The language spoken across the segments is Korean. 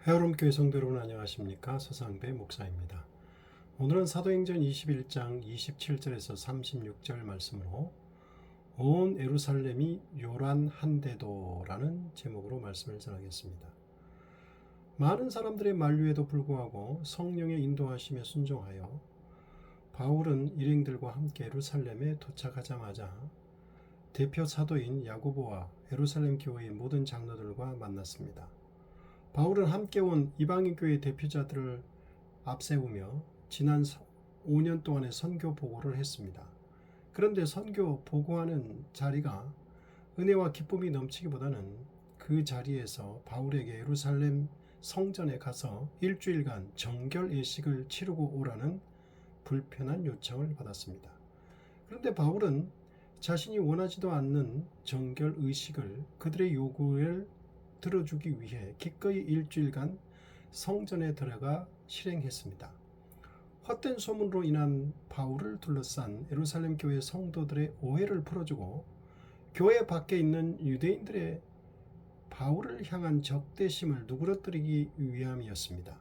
헤어롬교회 성도 여러분 안녕하십니까? 서상배 목사입니다. 오늘은 사도행전 21장 27절에서 36절 말씀으로 온 예루살렘이 요란한데도라는 제목으로 말씀을 전하겠습니다. 많은 사람들의 만류에도 불구하고 성령의 인도하심에 순종하여 바울은 일행들과 함께 예루살렘에 도착하자마자 대표 사도인 야고보와 예루살렘 교회의 모든 장로들과 만났습니다. 바울은 함께 온 이방인 교회 대표자들을 앞세우며 지난 5년 동안의 선교 보고를 했습니다. 그런데 선교 보고하는 자리가 은혜와 기쁨이 넘치기보다는 그 자리에서 바울에게 예루살렘 성전에 가서 일주일간 정결 예식을 치르고 오라는 불편한 요청을 받았습니다. 그런데 바울은 자신이 원하지도 않는 정결 의식을 그들의 요구를 들어주기 위해 기꺼이 일주일간 성전에 들어가 실행했습니다. 헛된 소문으로 인한 바울을 둘러싼 예루살렘 교회 성도들의 오해를 풀어주고 교회 밖에 있는 유대인들의 바울을 향한 적대심을 누그러뜨리기 위함이었습니다.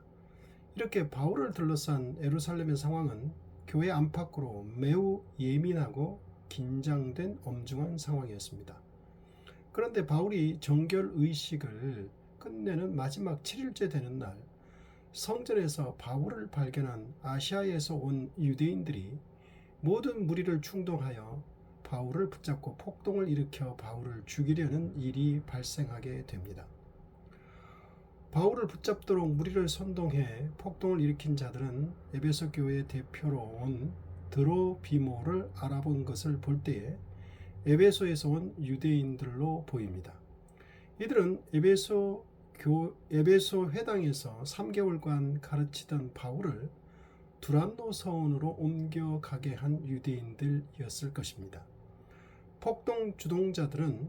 이렇게 바울을 둘러싼 예루살렘의 상황은 교회 안팎으로 매우 예민하고 긴장된 엄중한 상황이었습니다. 그런데 바울이 정결 의식을 끝내는 마지막 7일째 되는 날 성전에서 바울을 발견한 아시아에서 온 유대인들이 모든 무리를 충동하여 바울을 붙잡고 폭동을 일으켜 바울을 죽이려는 일이 발생하게 됩니다. 바울을 붙잡도록 무리를 선동해 폭동을 일으킨 자들은 에베소 교회 대표로 온 드로비모를 알아본 것을 볼 때에 에베소에서 온 유대인들로 보입니다. 이들은 에베소 회당에서 3개월간 가르치던 바울을 두란노 서원으로 옮겨가게 한 유대인들이었을 것입니다. 폭동 주동자들은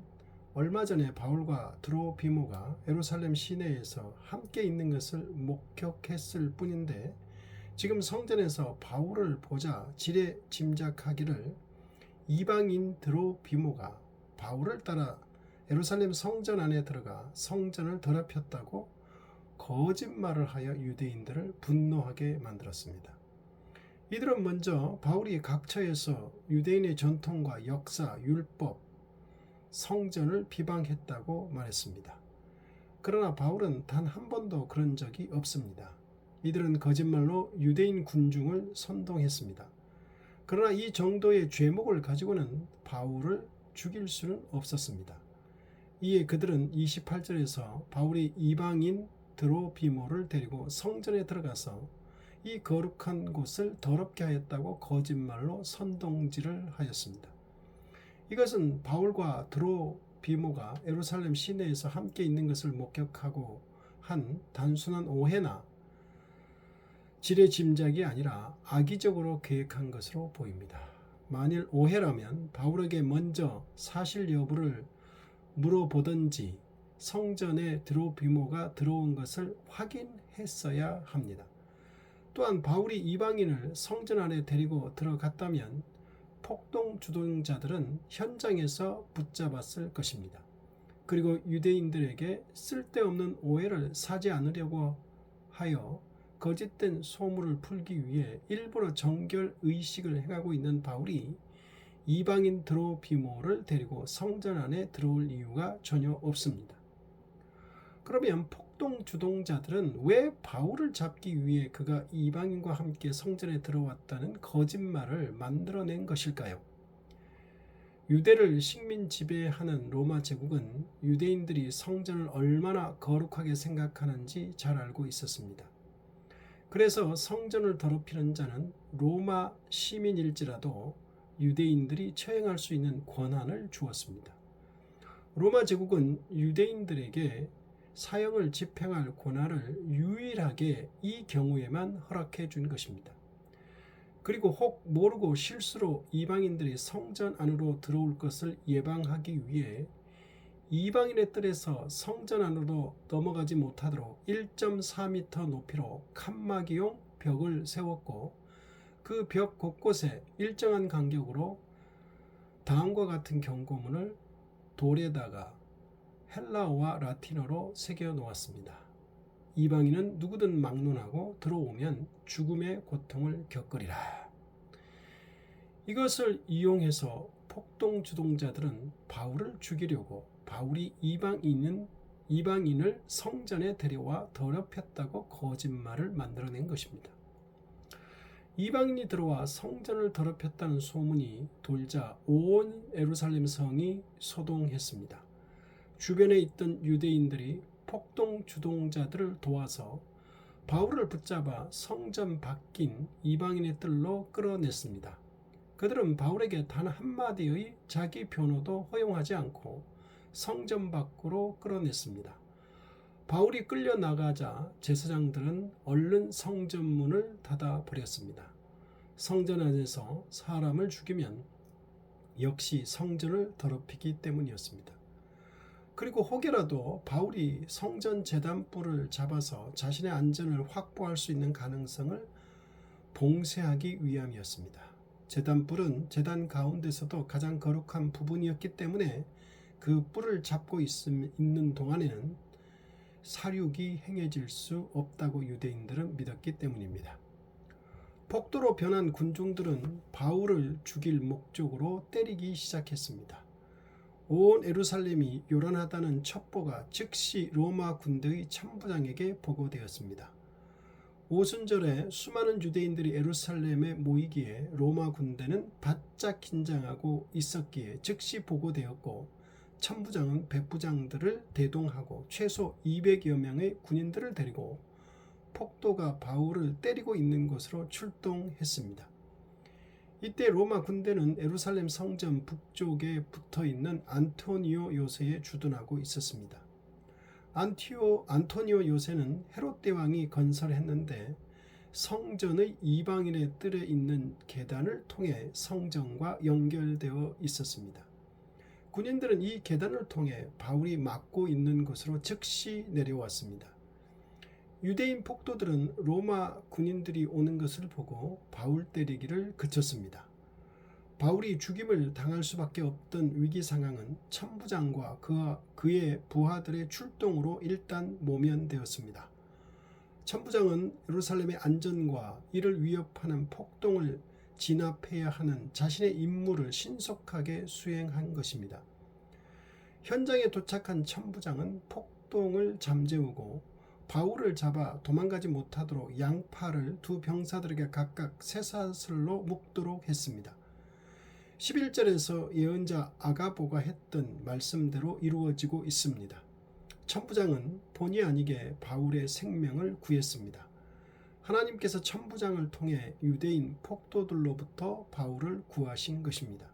얼마 전에 바울과 드로비모가 예루살렘 시내에서 함께 있는 것을 목격했을 뿐인데 지금 성전에서 바울을 보자 지레 짐작하기를 이방인 드로비모가 바울을 따라 예루살렘 성전 안에 들어가 성전을 더럽혔다고 거짓말을 하여 유대인들을 분노하게 만들었습니다. 이들은 먼저 바울이 각처에서 유대인의 전통과 역사, 율법, 성전을 비방했다고 말했습니다. 그러나 바울은 단 한 번도 그런 적이 없습니다. 이들은 거짓말로 유대인 군중을 선동했습니다. 그러나 이 정도의 죄목을 가지고는 바울을 죽일 수는 없었습니다. 이에 그들은 28절에서 바울이 이방인 드로비모를 데리고 성전에 들어가서 이 거룩한 곳을 더럽게 하였다고 거짓말로 선동질을 하였습니다. 이것은 바울과 드로비모가 예루살렘 시내에서 함께 있는 것을 목격하고 한 단순한 오해나 지레짐작이 아니라 악의적으로 계획한 것으로 보입니다. 만일 오해라면 바울에게 먼저 사실 여부를 물어보든지 성전에 드로비모가 들어온 것을 확인했어야 합니다. 또한 바울이 이방인을 성전 안에 데리고 들어갔다면 폭동 주동자들은 현장에서 붙잡았을 것입니다. 그리고 유대인들에게 쓸데없는 오해를 사지 않으려고 하여 거짓된 소문을 풀기 위해 일부러 정결 의식을 행하고 있는 바울이 이방인 드로비모를 데리고 성전 안에 들어올 이유가 전혀 없습니다. 그러면 폭동 주동자들은 왜 바울을 잡기 위해 그가 이방인과 함께 성전에 들어왔다는 거짓말을 만들어낸 것일까요? 유대를 식민 지배하는 로마 제국은 유대인들이 성전을 얼마나 거룩하게 생각하는지 잘 알고 있었습니다. 그래서 성전을 더럽히는 자는 로마 시민일지라도 유대인들이 처형할 수 있는 권한을 주었습니다. 로마 제국은 유대인들에게 사형을 집행할 권한을 유일하게 이 경우에만 허락해 준 것입니다. 그리고 혹 모르고 실수로 이방인들이 성전 안으로 들어올 것을 예방하기 위해 이방인의 뜰에서 성전 안으로 넘어가지 못하도록 1.4m 높이로 칸막이용 벽을 세웠고 그 벽 곳곳에 일정한 간격으로 다음과 같은 경고문을 돌에다가 헬라어와 라틴어로 새겨 놓았습니다. 이방인은 누구든 막론하고 들어오면 죽음의 고통을 겪으리라. 이것을 이용해서 폭동 주동자들은 바울을 죽이려고 바울이 이방인을 성전에 데려와 더럽혔다고 거짓말을 만들어낸 것입니다. 이방인이 들어와 성전을 더럽혔다는 소문이 돌자 온 예루살렘 성이 소동했습니다. 주변에 있던 유대인들이 폭동 주동자들을 도와서 바울을 붙잡아 성전 밖인 이방인의 뜰로 끌어냈습니다. 그들은 바울에게 단 한마디의 자기 변호도 허용하지 않고 성전 밖으로 끌어냈습니다. 바울이 끌려나가자 제사장들은 얼른 성전문을 닫아버렸습니다. 성전 안에서 사람을 죽이면 역시 성전을 더럽히기 때문이었습니다. 그리고 혹여라도 바울이 성전 제단불을 잡아서 자신의 안전을 확보할 수 있는 가능성을 봉쇄하기 위함이었습니다. 제단불은 제단 가운데서도 가장 거룩한 부분이었기 때문에 그 뿔을 잡고 있는 동안에는 살육이 행해질 수 없다고 유대인들은 믿었기 때문입니다. 폭도로 변한 군중들은 바울을 죽일 목적으로 때리기 시작했습니다. 온 예루살렘이 요란하다는 첩보가 즉시 로마 군대의 천부장에게 보고되었습니다. 오순절에 수많은 유대인들이 예루살렘에 모이기에 로마 군대는 바짝 긴장하고 있었기에 즉시 보고되었고 천부장은 백부장들을 대동하고 최소 200여 명의 군인들을 데리고 폭도가 바울을 때리고 있는 곳으로 출동했습니다. 이때 로마 군대는 예루살렘 성전 북쪽에 붙어있는 안토니오 요새에 주둔하고 있었습니다. 안토니오 요새는 헤롯 대왕이 건설했는데 성전의 이방인의 뜰에 있는 계단을 통해 성전과 연결되어 있었습니다. 군인들은 이 계단을 통해 바울이 막고 있는 곳으로 즉시 내려왔습니다. 유대인 폭도들은 로마 군인들이 오는 것을 보고 바울 때리기를 그쳤습니다. 바울이 죽임을 당할 수밖에 없던 위기 상황은 천부장과 그의 부하들의 출동으로 일단 모면되었습니다. 천부장은 예루살렘의 안전과 이를 위협하는 폭동을 진압해야 하는 자신의 임무를 신속하게 수행한 것입니다. 현장에 도착한 천부장은 폭동을 잠재우고 바울을 잡아 도망가지 못하도록 양팔을 두 병사들에게 각각 쇠사슬로 묶도록 했습니다. 11절에서 예언자 아가보가 했던 말씀대로 이루어지고 있습니다. 천부장은 본의 아니게 바울의 생명을 구했습니다. 하나님께서 천부장을 통해 유대인 폭도들로부터 바울을 구하신 것입니다.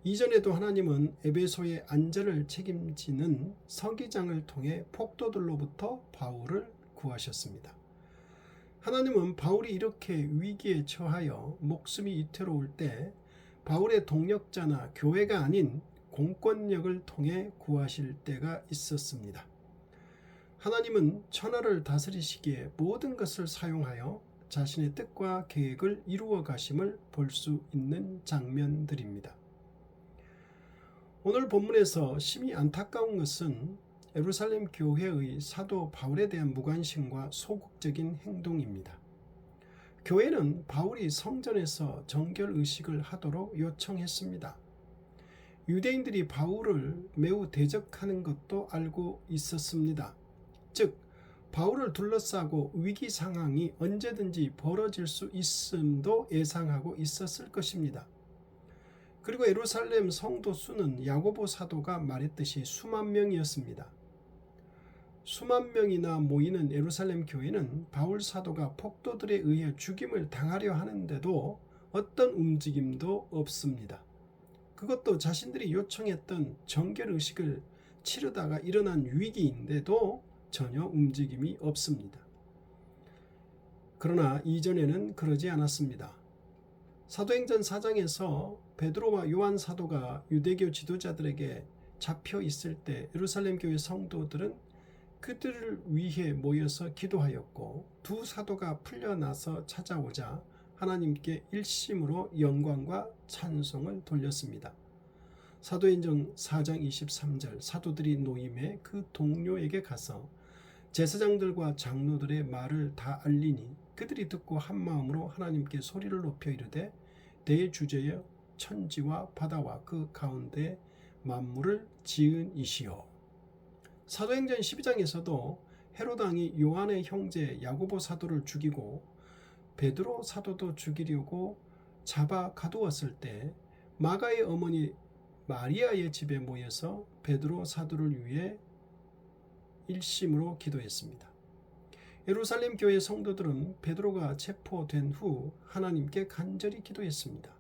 이전에도 하나님은 에베소의 안전을 책임지는 서기장을 통해 폭도들로부터 바울을 구하셨습니다. 하나님은 바울이 이렇게 위기에 처하여 목숨이 위태로울 때 바울의 동력자나 교회가 아닌 공권력을 통해 구하실 때가 있었습니다. 하나님은 천하를 다스리시기에 모든 것을 사용하여 자신의 뜻과 계획을 이루어 가심을 볼 수 있는 장면들입니다. 오늘 본문에서 심히 안타까운 것은 예루살렘 교회의 사도 바울에 대한 무관심과 소극적인 행동입니다. 교회는 바울이 성전에서 정결의식을 하도록 요청했습니다. 유대인들이 바울을 매우 대적하는 것도 알고 있었습니다. 즉, 바울을 둘러싸고 위기 상황이 언제든지 벌어질 수 있음도 예상하고 있었을 것입니다. 그리고 예루살렘 성도 수는 야고보 사도가 말했듯이 수만 명이었습니다. 수만 명이나 모이는 예루살렘 교회는 바울 사도가 폭도들에 의해 죽임을 당하려 하는데도 어떤 움직임도 없습니다. 그것도 자신들이 요청했던 정결의식을 치르다가 일어난 위기인데도 전혀 움직임이 없습니다. 그러나 이전에는 그러지 않았습니다. 사도행전 4장에서 베드로와 요한 사도가 유대교 지도자들에게 잡혀 있을 때 예루살렘 교회 성도들은 그들을 위해 모여서 기도하였고 두 사도가 풀려나서 찾아오자 하나님께 일심으로 영광과 찬송을 돌렸습니다. 사도행전 4장 23절 사도들이 노임에 그 동료에게 가서 제사장들과 장로들의 말을 다 알리니 그들이 듣고 한 마음으로 하나님께 소리를 높여 이르되 대주제여 천지와 바다와 그 가운데 만물을 지은 이시여. 사도행전 12장에서도 헤롯 왕이 요한의 형제 야고보 사도를 죽이고 베드로 사도도 죽이려고 잡아 가두었을 때 마가의 어머니 마리아의 집에 모여서 베드로 사도를 위해 일심으로 기도했습니다. 예루살렘 교회 성도들은 베드로가 체포된 후 하나님께 간절히 기도했습니다.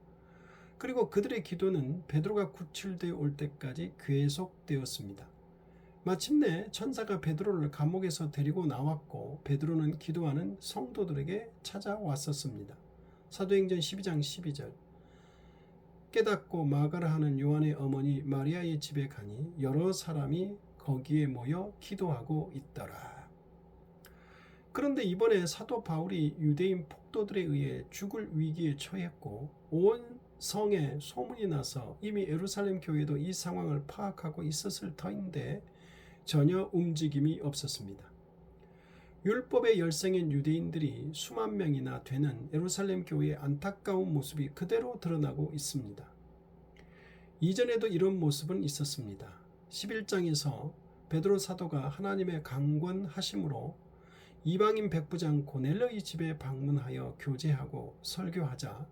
그리고 그들의 기도는 베드로가 구출되어 올 때까지 계속되었습니다. 마침내 천사가 베드로를 감옥에서 데리고 나왔고 베드로는 기도하는 성도들에게 찾아왔었습니다. 사도행전 12장 12절. 깨닫고 마가라 하는 요한의 어머니 마리아의 집에 가니 여러 사람이 거기에 모여 기도하고 있더라. 그런데 이번에 사도 바울이 유대인 폭도들에 의해 죽을 위기에 처했고 온 성에 소문이 나서 이미 예루살렘 교회도 이 상황을 파악하고 있었을 터인데 전혀 움직임이 없었습니다. 율법의 열성인 유대인들이 수만 명이나 되는 예루살렘 교회의 안타까운 모습이 그대로 드러나고 있습니다. 이전에도 이런 모습은 있었습니다. 11장에서 베드로 사도가 하나님의 강권하심으로 이방인 백부장 고넬료의 집에 방문하여 교제하고 설교하자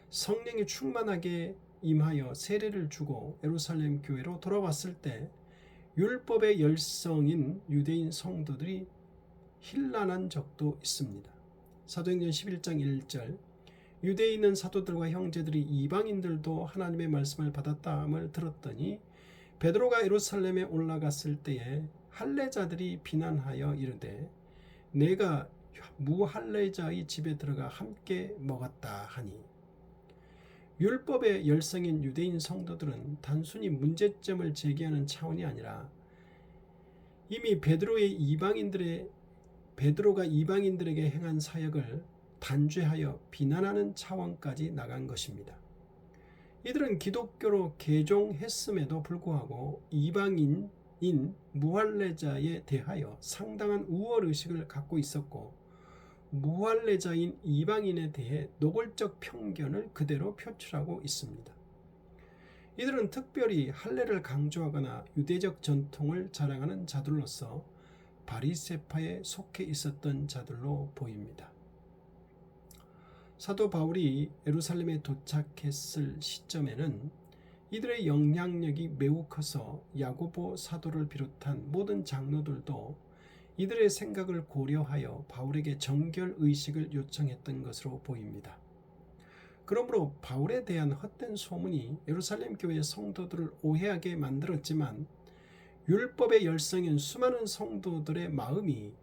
성령이 충만하게 임하여 세례를 주고 예루살렘 교회로 돌아왔을 때 율법의 열성인 유대인 성도들이 힐난한 적도 있습니다. 사도행전 11장 1절. 유대에 있는 사도들과 형제들이 이방인들도 하나님의 말씀을 받았다함을 들었더니 베드로가 예루살렘에 올라갔을 때에 할례자들이 비난하여 이르되 내가 무할례자의 집에 들어가 함께 먹었다 하니. 율법의 열성인 유대인 성도들은 단순히 문제점을 제기하는 차원이 아니라 이미 베드로가 이방인들에게 행한 사역을 단죄하여 비난하는 차원까지 나간 것입니다. 이들은 기독교로 개종했음에도 불구하고 이방인인 무할례자에 대하여 상당한 우월의식을 갖고 있었고 무할례자인 이방인에 대해 노골적 편견을 그대로 표출하고 있습니다. 이들은 특별히 할례를 강조하거나 유대적 전통을 자랑하는 자들로서 바리새파에 속해 있었던 자들로 보입니다. 사도 바울이 예루살렘에 도착했을 시점에는 이들의 영향력이 매우 커서 야고보 사도를 비롯한 모든 장로들도 이들의 생각을 고려하여 바울에게 정결 의식을 요청했던 것으로 보입니다. 그러므로 바울에 대한 헛된 소문이 예루살렘 교회 성도들을 오해하게 만들었지만 율법의 열성인 수많은 성도들의 마음이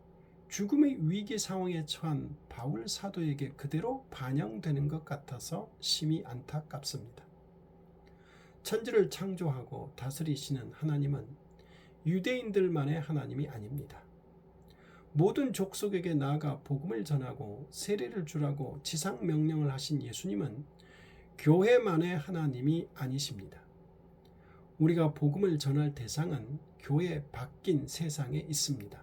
죽음의 위기 상황에 처한 바울 사도에게 그대로 반영되는 것 같아서 심히 안타깝습니다. 천지를 창조하고 다스리시는 하나님은 유대인들만의 하나님이 아닙니다. 모든 족속에게 나아가 복음을 전하고 세례를 주라고 지상 명령을 하신 예수님은 교회만의 하나님이 아니십니다. 우리가 복음을 전할 대상은 교회 바뀐 세상에 있습니다.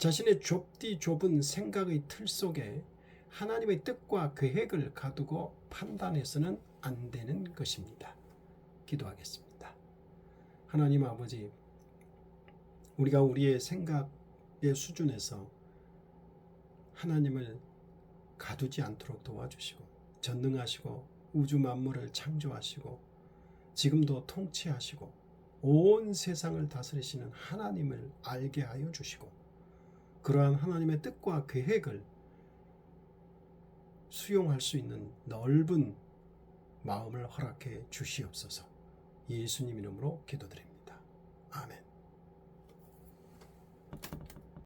자신의 좁디 좁은 생각의 틀 속에 하나님의 뜻과 계획을 가두고 판단해서는 안 되는 것입니다. 기도하겠습니다. 하나님 아버지, 우리가 우리의 생각의 수준에서 하나님을 가두지 않도록 도와주시고 전능하시고 우주 만물을 창조하시고 지금도 통치하시고 온 세상을 다스리시는 하나님을 알게 하여 주시고 그러한 하나님의 뜻과 계획을 수용할 수 있는 넓은 마음을 허락해 주시옵소서. 예수님 이름으로 기도드립니다. 아멘.